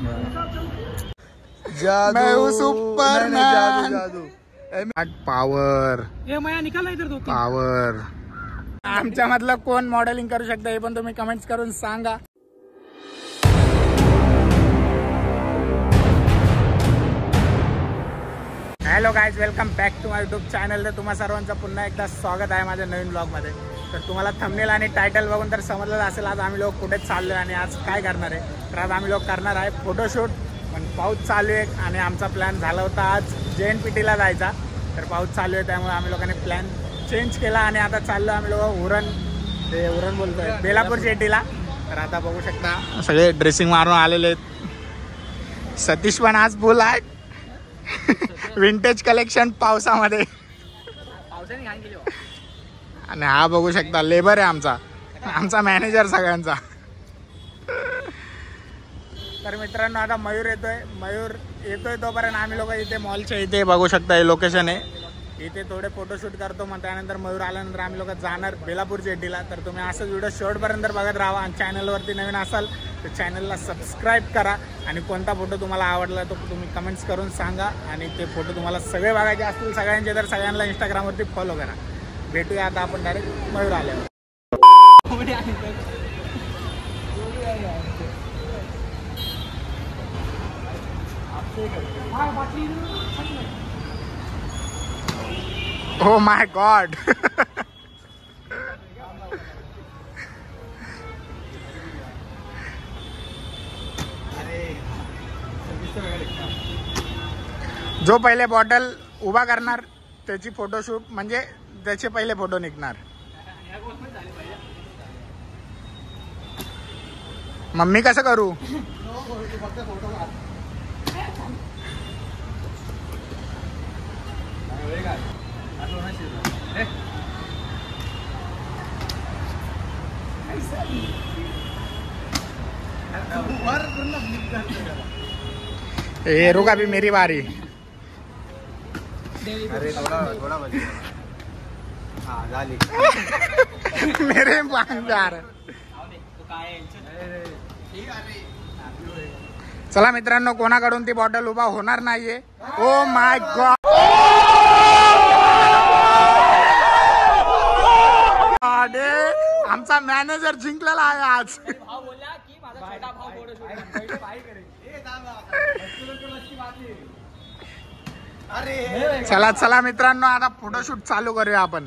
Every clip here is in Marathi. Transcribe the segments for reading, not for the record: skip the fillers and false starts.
जादू, मैं हूँ सुपरमैन। जादू पावर निकाला इधर 2-3 पावर। आमच्या मधलं कोण मॉडेलिंग करू शकता हे पण तुम्ही कमेंट्स करून सांगा. Hello guys, welcome back to my YouTube channel. तर तुम्हा सर्वांचं पुन्हा एकदा स्वागत आहे माझ्या नवीन ब्लॉगमध्ये. तर तुम्हाला थंबनेल आणि टायटल बघून तर समजलं असेल आज आम्ही लोक कुठे चाललो आहे आणि आज काय करणार आहे. तर आज आम्ही लोक करणार आहे फोटोशूट. पण पाऊस चालू आहे आणि आमचा प्लॅन झाला होता आज JNPTला जायचा. तर पाऊस चालू आहे त्यामुळे आम्ही लोकांनी प्लॅन चेंज केला आणि आता चाललो आम्ही लोक उरण बोलतोय बेलापूर जेटीला. तर आता बघू शकता सगळे ड्रेसिंग मारून आलेले आहेत. सतीश पण आज फुल आहे. विंटेज कलेक्शन पावसामध्ये. आणि हा बघू शकता लेबर आहे आमचा मॅनेजर सगळ्यांचा. तर मित्रांनो आता मयूर येतोय तोपर्यंत आम्ही लोक इथे मॉलच्या इथे बघू शकता हे लोकेशन आहे. इथे थोडे फोटोशूट करतो मग त्यानंतर मयूर आल्यानंतर आम्ही लोक जाणार बेलापूर जेटीला. तर तुम्ही असंच व्हिडिओ शेवटपर्यंत बघत राहा आणि चॅनलवरती नवीन असाल तर चॅनलला सबस्क्राईब करा. आणि कोणता फोटो तुम्हाला आवडला तो तुम्ही कमेंट्स करून सांगा. आणि ते फोटो तुम्हाला सगळे बघायचे असतील सगळ्यांचे तर सगळ्यांना इंस्टाग्रामवरती फॉलो करा. भेटूया आता आपण डायरेक्ट मयूर आल्यावर. Oh my God. जो पहिले बॉटल उभा करणार त्याची फोटोशूट म्हणजे त्याचे पहिले फोटो निघणार. मम्मी कसं करू. रुका भी मेरी बारी. अरे थोड़ा झाली. मेरे बांधार. चला मित्रांनो, कोणाकडून ती बॉटल उभा होणार नाहीये. Oh my God. आमचा मॅनेजर जिंकलेला आहे आज. चला मित्रांनो, आता फोटोशूट चालू करूया आपण.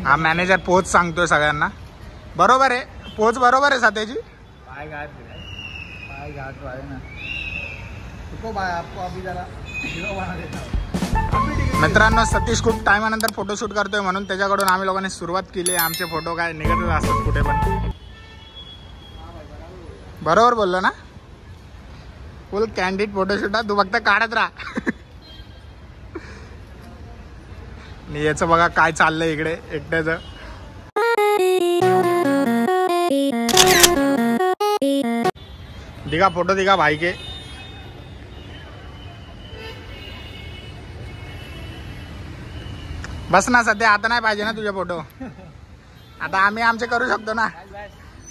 हा मॅनेजर पोच सांगतोय सगळ्यांना. बरोबर आहे पोच, बरोबर आहे सध्याची. मित्रांनो, सतीश खूप टायमानंतर फोटोशूट करतोय म्हणून त्याच्याकडून आम्ही लोकांनी सुरुवात केली. आमचे फोटो काय निघतच असतात कुठे पण. बरोबर बोललो ना. फुल कॅन्डिड फोटोशूट. तू फक्त काढत राहा. याचं बघा काय चाललंय इकडे एकट्याचं. दिखा फोटो दिखा भाई के. बस ना सध्या, आता नाही पाहिजे ना तुझे फोटो. आता आम्ही आमचे करू शकतो ना.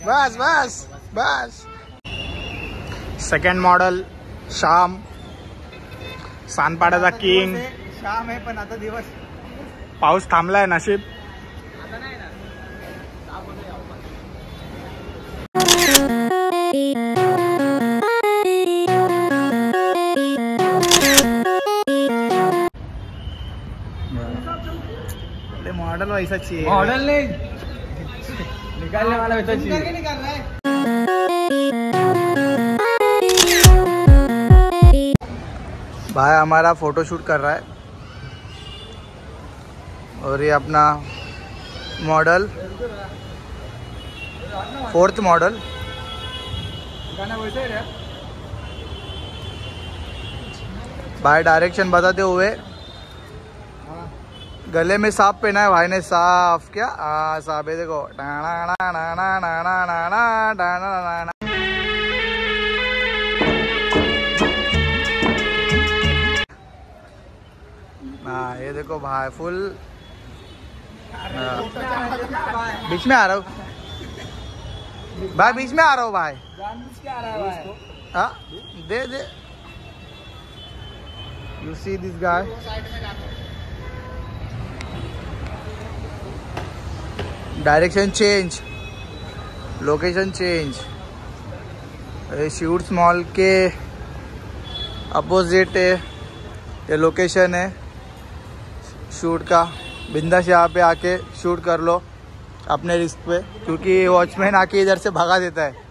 बस बस बस. सेकंड मॉडल श्याम, सानपाड्याचा किंग. श्याम आहे पण आता दिवस पाऊस थांबलाय नशीब. मॉडल वैसा चाहिए. मॉडल नहीं निकालने वाला वैसा चाहिए. भाई हमारा फोटोशूट कर रहा है और ये अपना मॉडल 4th मॉडल. भाई डायरेक्शन बताते हुए गले में सांप पहना है भाई ने. साफ क्या सांप है देखो. हाँ ये देखो भाई फुल बीच में आ रहा हूँ भाई, बीच में आ रहा हूँ भाई। हाँ दे दे। You see this guy? Direction change, location change। Shoots mall K opposite है ये लोकेशन है शूट का। बिंदास यहाँ पे आके शूट कर लो अपने रिस्क पे, क्योंकि वॉचमैन आके इधर से भगा देता है।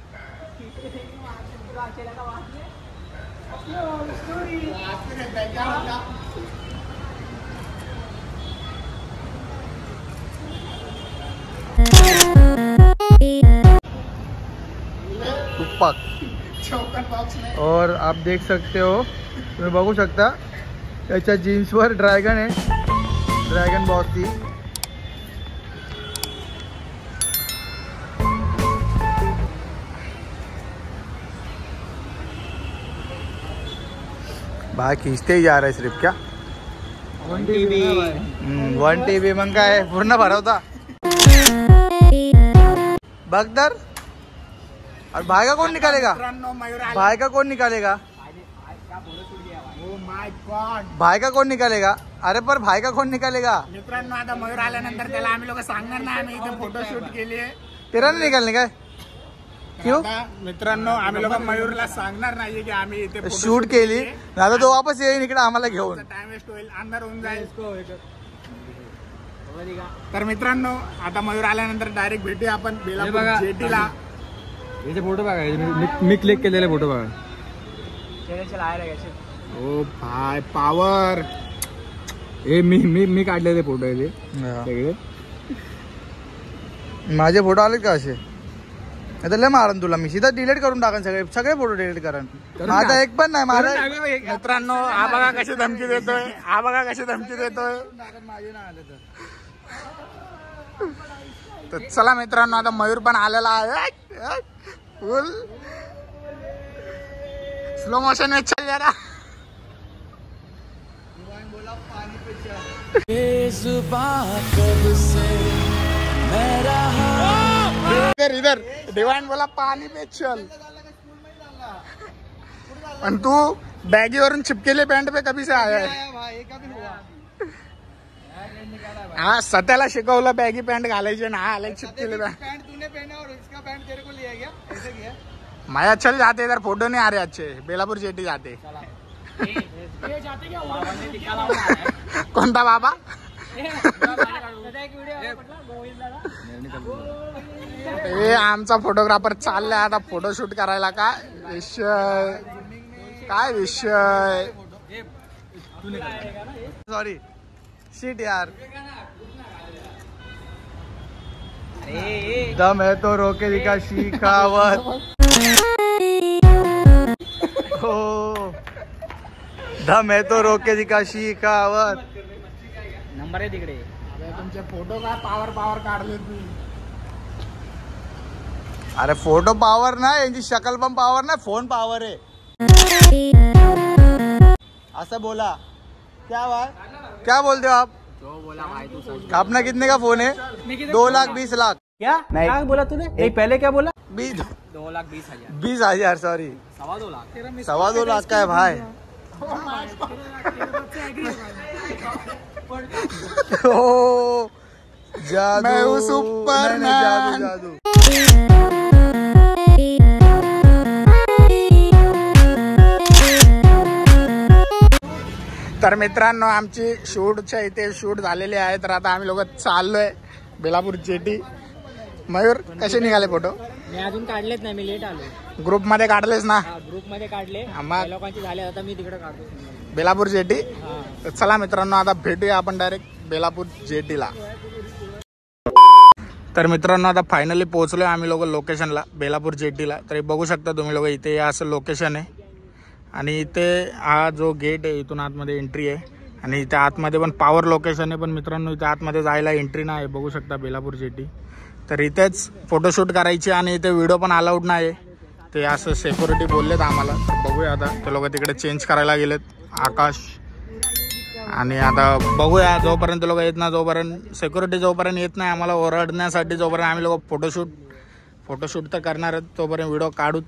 और आप देख सकते हो, तुम्हें बघू शकता त्याच्या जीन्सवर ड्रॅगन आहे, ड्रॅगन बॉस ती। भाई खींचते ही जा रहा है सिर्फ क्या 1 TB मग काय पूर्ण भरवता बघ तर। और भाई का कौन निकालेगा, भाई का कौन निकालेगा, भाई का कौन निकालेगा? अरे पर भाई का कौन निकालेगा? मित्रांनो आता मयूर आल्यानंतर त्याला आम्ही लोक सांगणार ना आम्ही इथे फोटोशूट केली। तेरा नहीं निकालने का? क्यों? मित्रांनो आम्ही लोक मयूरला सांगणार नाहीये की आम्ही इथे शूट केली, आता तो वापस येईल इकडे आम्हाला घेऊन। टाइम वेस्ट होईल, अंधार होऊन जाईल। तर मित्रांनो आता मयूर आल्यानंतर डायरेक्ट भेटूया आपण बेलापूर जेटीला। याचे फोटो बघा, मी क्लिक केलेले फोटो बघा। ओ भाई पावर, हे मी काढलेले फोटो आहे ते सगळे। माझे फोटो आले का असे? आता लय मारन तुला मी, सीधा डिलीट करून टाकन सगळे सगळे फोटो डिलीट करन। माझा एक पण नाही मारा। मित्रांनो हा बघा कशी धमकी देतोय, हा बघा कशी धमकी देतोय। तर चला मित्रांनो आता मयूर पण आलेला आहे, फुल स्लो मोशन में चल जा रहा। इधर इधर डिवाइन बोला पानी पे चल। पण तू बॅगीवरून चिपकेले पॅन्ट पे कभी से आया है? हा सत्याला शिकवलं बॅगी पॅन्ट घालायचे ना, आले चिपकेले पॅन्ट तूने पहना और इसका पैंट तेरे को लिया गया, ऐसे किया। मैं चल जाते इधर, फोटो नहीं आ रहे अच्छे, बेलापुर जेटी जाते। कोणता बाबा? हे आमचा फोटोग्राफर चाललाय आता फोटोशूट करायला। काय विषय, काय विषय। सॉरी शिट यार, दम है तो रोके दिखा शिखावत। हो दम है तो रोके दिखा शिखावत। नंबर आहे तिकडे। तुमचे फोटो काय पावर काढले तू? अरे फोटो पावर ना, यांची शकल पण पावर ना, फोन पावर है। ऐसा बोला क्या बात, क्या बोलते हो आप? जो बोला भाई तू सच। अपना कितने का फोन है? 2,20,00,000। क्या क्या बोला तूने? नहीं पहले क्या बोला? 2,20,000 20,000 सॉरी, 2.25 लाख। 2.25 लाख का है भाई। ओ जादू, मैं हूँ सुपरमैन। जादू जादू। तर मित्रांनो आमची शूटच्या इथे शूट झालेली आहे, तर आता आम्ही लोक चाललोय बेलापूर जेटी। मयूर कसे निघाले फोटो? मी अजून काढलेच नाही, मी लेट आलो। ग्रुप मध्ये काढलेस ना? ग्रुप मध्ये काढले, मग लोकांचे झाले, आता मी तिकडे काढतो बेलापूर जेटी। तर चला मित्रांनो आता भेटूया आपण डायरेक्ट बेलापूर जेटीला। तर मित्रांनो आता फायनली पोहोचलोय आम्ही लोक लोकेशनला, बेलापूर जेटीला। तर बघू शकता तुम्ही लोक, इथे असं लोकेशन आहे आणि इथे हा जो गेट आहे इथून आतमध्ये एंट्री आहे आणि इथे आतमध्ये पण पॉवर लोकेशन आहे। पण मित्रांनो इथे आतमध्ये जायला एंट्री नाही, बघू शकता बेलापूर जेटी। तर इथेच फोटोशूट करायची आणि इथे व्हिडिओ पण अलाउड नाही, ते असं सिक्युरिटी बोललेत आम्हाला। तर बघूया आता, ते लोक तिकडे चेंज करायला गेलेत। आकाश आणि आता बघूया जोपर्यंत लोक येत ना, जोपर्यंत सिक्युरिटी जोपर्यंत येत नाही आम्हाला ओरडण्यासाठी, जोपर्यंत आम्ही लोक फोटोशूट तर करणारच, तोपर्यंत व्हिडिओ काढू.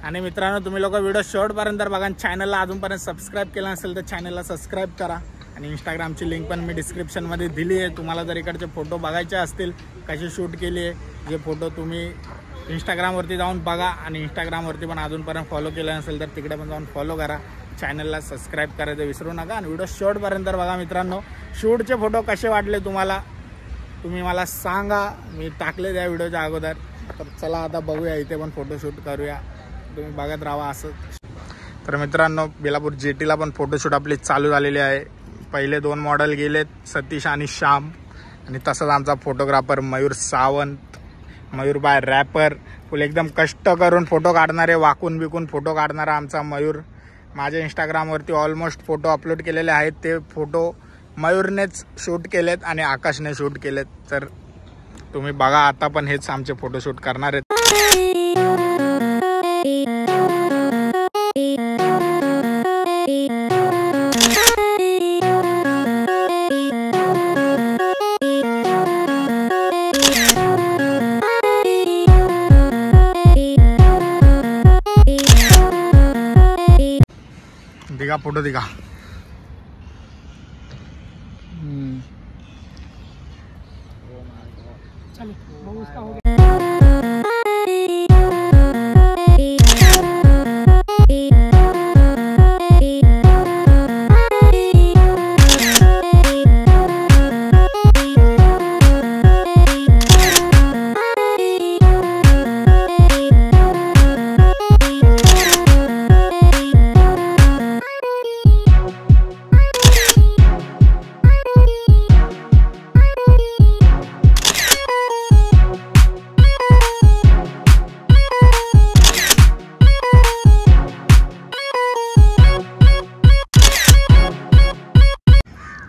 आणि मित्रांनो तुम्ही लोक व्हिडिओ शेवटपर्यंत बघा. चॅनलला अजूनपर्यंत सबस्क्राईब केलं नसेल तर चॅनलला सबस्क्राईब करा. आणि इंस्टाग्रामची लिंक पण मी डिस्क्रिप्शनमध्ये दिली आहे. तुम्हाला जर इकडचे फोटो बघायचे असतील कशी शूट केली आहे, जे फोटो तुम्ही इंस्टाग्रामवरती जाऊन बघा. आणि इंस्टाग्रामवरती पण अजूनपर्यंत फॉलो केलं नसेल तर तिकडे पण जाऊन फॉलो करा. चॅनलला सबस्क्राईब करायचं विसरू नका. आणि व्हिडिओ शेवटपर्यंत बघा. मित्रांनो शूटचे फोटो कसे वाटले तुम्हाला तुम्ही मला सांगा. मी टाकले त्या व्हिडिओच्या अगोदर. तर चला आता बघूया, इथे पण फोटोशूट करूया. तुम्ही बघत राहा असं. तर मित्रांनो बेलापूर जेटीला पण फोटोशूट आपली चालू झालेली आहे. पहिले 2 मॉडेल गेलेत, सतीश आणि श्याम. आणि तसंच आमचा photographer Mayur Sawant, Mayur by rapper, full एकदम कष्ट करून फोटो काढणारे, वाकून बिकून फोटो काढणारा आमचा मयूर. माझ्या इंस्टाग्रामवरती ऑलमोस्ट फोटो अपलोड केलेले आहेत. ते फोटो मयूरनेच शूट केलेत आणि आकाशने शूट केलेत. तर तुम्ही बघा, आता पण हेच आमचे फोटोशूट करणार आहेत. दिगा फोटो दिगा.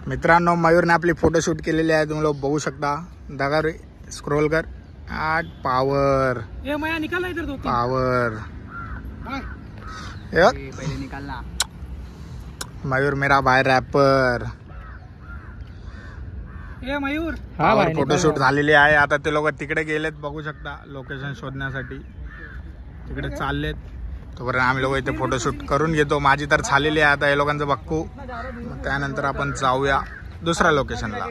मित्रांनो मयूरने आपली फोटोशूट केलेली आहे, तुम्ही लोक बघू शकता. दादा रे स्क्रोल कर. आठ पावर पावर पहिले निकालना. मयूर मेरा भाई रॅपर. मयूर फोटोशूट झालेली आहे. आता ते लोक तिकडे गेलेत, बघू शकता, लोकेशन शोधण्यासाठी तिकडे चाललेत. तोपर्यंत आम्ही लोक इथे फोटोशूट करून घेतो. माझी तर झालेली आहे, आता हे लोकांचं बघू. त्यानंतर आपण जाऊया दुसऱ्या लोकेशनला.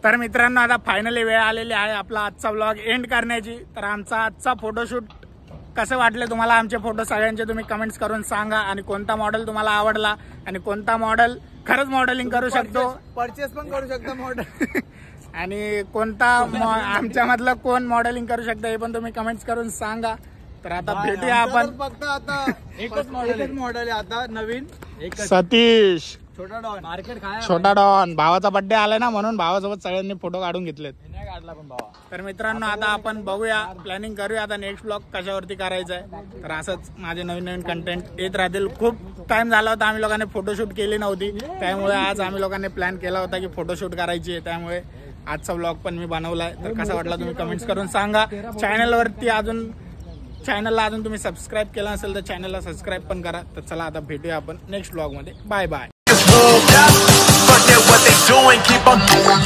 तर मित्रांनो आता फायनली वेळ आलेली आहे आपला आजचा व्लॉग एंड करण्याची. तर आमचा आजचा फोटोशूट कसे वाटले तुम्हाला आमचे फोटो सगळ्यांचे तुम्ही कमेंट्स करून सांगा. आणि कोणता मॉडेल तुम्हाला आवडला आणि कोणता मॉडेल खरंच मॉडेलिंग करू शकतो, परचेस पण करू शकता मॉडेल. आणि कोणता आमच्यामधलं कोण मॉडेलिंग करू शकता हे पण तुम्ही कमेंट्स करून सांगा. तर आता भेटूया आपण. फक्त आता एकच मॉडेल आहे आता नवीन, सतीश छोटा डॉन मार्केट खाया. छोटा डॉन. भावाचा बर्थडे आलाय ना, म्हणून भावासोबत सगळ्यांनी फोटो काढून घेतलेत. नाही काढला पण भावा. तर मित्रांनो आता आपण बघूया, प्लॅनिंग करूया आता नेक्स्ट ब्लॉग कशावरती करायचं आहे. तर असंच माझे नवीन नवीन कंटेंट येत राहतील. खूप टाइम झाला होता आम्ही लोकांनी फोटोशूट केली नव्हती, त्यामुळे आज आम्ही लोकांनी प्लॅन केला होता की फोटोशूट करायची आहे. त्यामुळे आजचा ब्लॉग पण मी बनवलाय. तर कसा वाटला तुम्ही कमेंट्स करून सांगा. चॅनलला अजून तुम्ही सबस्क्राईब केलं नसेल तर चॅनलला सबस्क्राईब पण करा. तर चला आता भेटूया आपण नेक्स्ट ब्लॉग मध्ये. Bye bye. What they doing, keep on doing.